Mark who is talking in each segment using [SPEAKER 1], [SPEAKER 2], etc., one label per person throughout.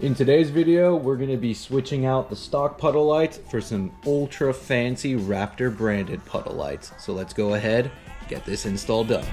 [SPEAKER 1] In today's video, we're going to be switching out the stock puddle lights for some ultra fancy Raptor branded puddle lights. So let's go ahead, get this install done.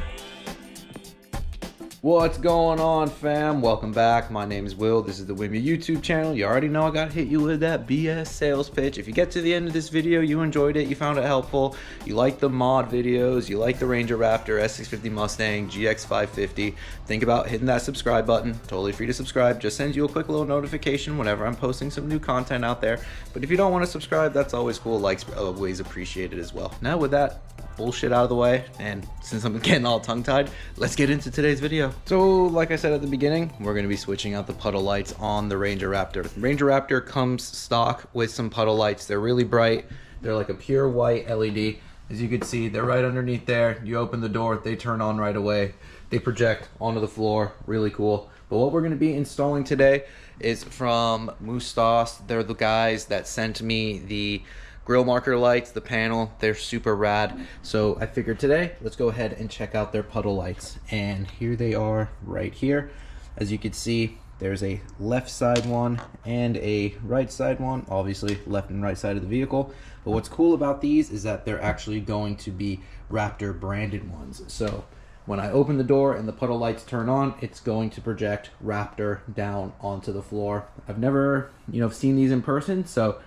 [SPEAKER 1] What's going on, fam? Welcome back. My name is Will. This is the Wimmy YouTube channel. You already know I got to hit you with that BS sales pitch. If you get to the end of this video, you enjoyed it, you found it helpful, you like the mod videos, you like the Ranger Raptor, S650 Mustang, GX550, think about hitting that subscribe button. Totally free to subscribe. Just sends you a quick little notification whenever I'm posting some new content out there. But if you don't want to subscribe, that's always cool. Likes always appreciated as well. Now with that bullshit out of the way, and since I'm getting all tongue-tied, let's get into today's video. So like I said at the beginning, we're going to be switching out the puddle lights on the Ranger Raptor. The Ranger Raptor comes stock with some puddle lights. They're really bright. They're like a pure white LED. As you can see, they're right underneath there. You open the door, they turn on right away. They project onto the floor. Really cool. But what we're going to be installing today is from Moustas. They're the guys that sent me the grill marker lights, the panel. They're super rad. So I figured today, let's go ahead and check out their puddle lights. And here they are right here. As you can see, there's a left side one and a right side one, obviously left and right side of the vehicle. But what's cool about these is that they're actually going to be Raptor branded ones. So when I open the door and the puddle lights turn on, it's going to project Raptor down onto the floor. I've never, seen these in person, so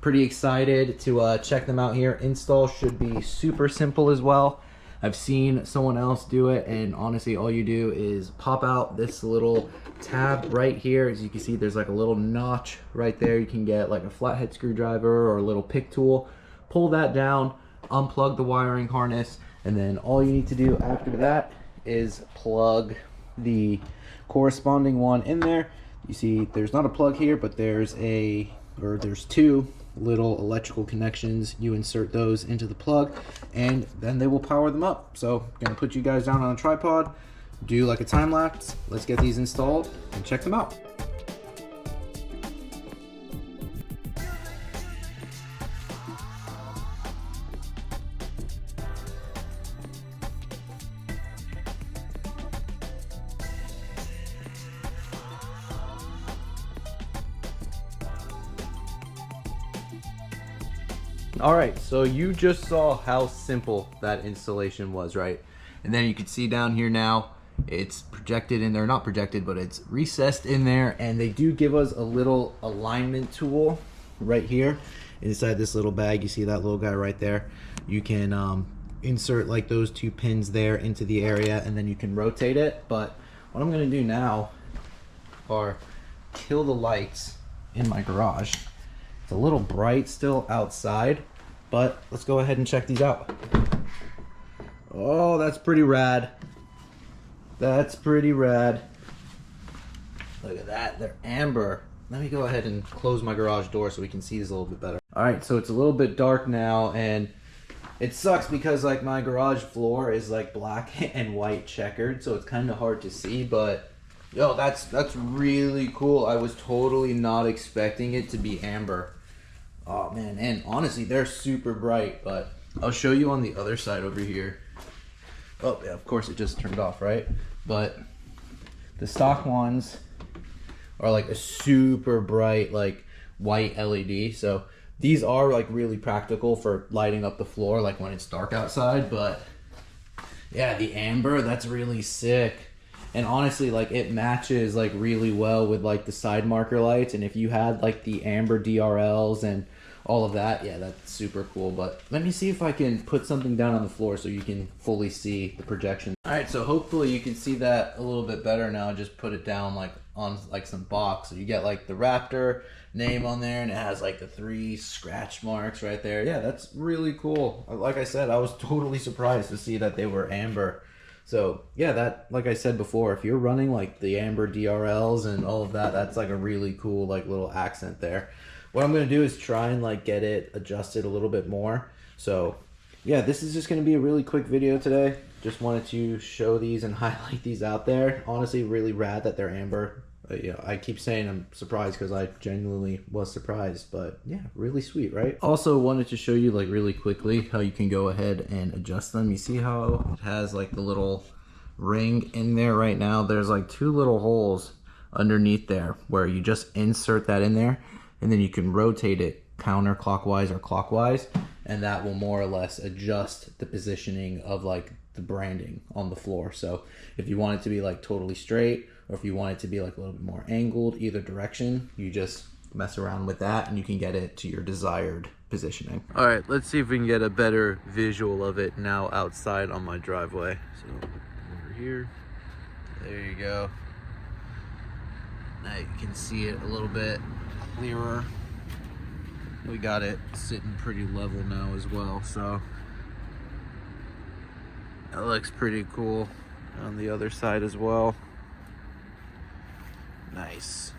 [SPEAKER 1] pretty excited to check them out here. Install should be super simple as well. I've seen someone else do it, and honestly all you do is pop out this little tab right here. As you can see, there's like a little notch right there. You can get like a flathead screwdriver or a little pick tool, pull that down, unplug the wiring harness, and then all you need to do after that is plug the corresponding one in there. You see there's not a plug here, but there's two little electrical connections. You insert those into the plug and then they will power them up. So I'm gonna put you guys down on a tripod, do like a time lapse. Let's get these installed and check them out. Alright, so you just saw how simple that installation was, right? And then you can see down here now, it's projected in there, not projected, but it's recessed in there, and they do give us a little alignment tool right here inside this little bag. You see that little guy right there? You can insert like those two pins there into the area, and then you can rotate it. But what I'm gonna do now are kill the lights in my garage. It's a little bright still outside, but let's go ahead and check these out. Oh, that's pretty rad. That's pretty rad. Look at that, they're amber. Let me go ahead and close my garage door so we can see this a little bit better. All right, so it's a little bit dark now, and it sucks because like my garage floor is like black and white checkered, so it's kind of hard to see, but yo, that's really cool. I was totally not expecting it to be amber. Oh man, and honestly, they're super bright, but I'll show you on the other side over here. Oh yeah, of course it just turned off, right? But the stock ones are like a super bright, like white LED. So these are like really practical for lighting up the floor, like when it's dark outside. But yeah, the amber, that's really sick. And honestly, like it matches like really well with like the side marker lights. And if you had like the amber DRLs and all of that, yeah, that's super cool. But let me see if I can put something down on the floor so you can fully see the projection. All right, so hopefully you can see that a little bit better now. Just put it down like on like some box. So you get like the Raptor name on there, and it has like the 3 scratch marks right there. Yeah, that's really cool. Like I said, I was totally surprised to see that they were amber. So yeah, that, like I said before, if you're running like the amber DRLs and all of that, that's like a really cool like little accent there. What I'm gonna do is try and like get it adjusted a little bit more. So yeah, this is just gonna be a really quick video today. Just wanted to show these and highlight these out there. Honestly, really rad that they're amber. Yeah, I keep saying I'm surprised because I genuinely was surprised, but yeah, really sweet, right? Also wanted to show you like really quickly how you can go ahead and adjust them. You see how it has like the little ring in there right now? There's like 2 little holes underneath there, where you just insert that in there, and then you can rotate it counterclockwise or clockwise, and that will more or less adjust the positioning of like the branding on the floor. So if you want it to be like totally straight, or if you want it to be like a little bit more angled either direction, you just mess around with that and you can get it to your desired positioning. All right, let's see if we can get a better visual of it now outside on my driveway. So over here, there you go. Now you can see it a little bit clearer. We got it sitting pretty level now as well, so that looks pretty cool on the other side as well. Nice.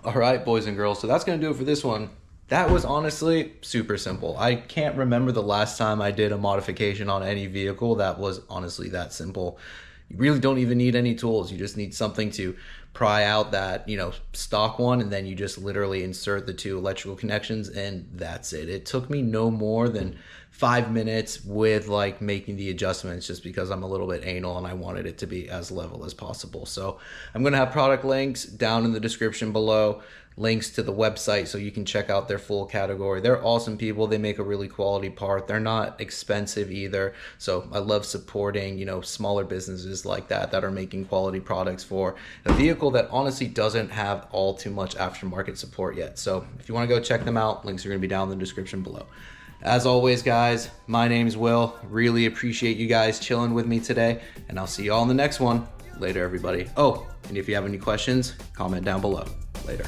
[SPEAKER 1] All right, boys and girls, so that's gonna do it for this one. That was honestly super simple. I can't remember the last time I did a modification on any vehicle that was honestly that simple. You really don't even need any tools. You just need something to pry out that, you know, stock one, and then you just literally insert the two electrical connections, and that's it. It took me no more than 5 minutes with like making the adjustments, just because I'm a little bit anal and I wanted it to be as level as possible. So I'm gonna have product links down in the description below, links to the website so you can check out their full category. They're awesome people. They make a really quality part. They're not expensive either. So I love supporting, you know, smaller businesses like that are making quality products for a vehicle that honestly doesn't have all too much aftermarket support yet. So if you want to go check them out, links are going to be down in the description below. As always, guys, my name's Will. Really appreciate you guys chilling with me today, and I'll see you all in the next one. Later, everybody. Oh, and if you have any questions, comment down below. Later.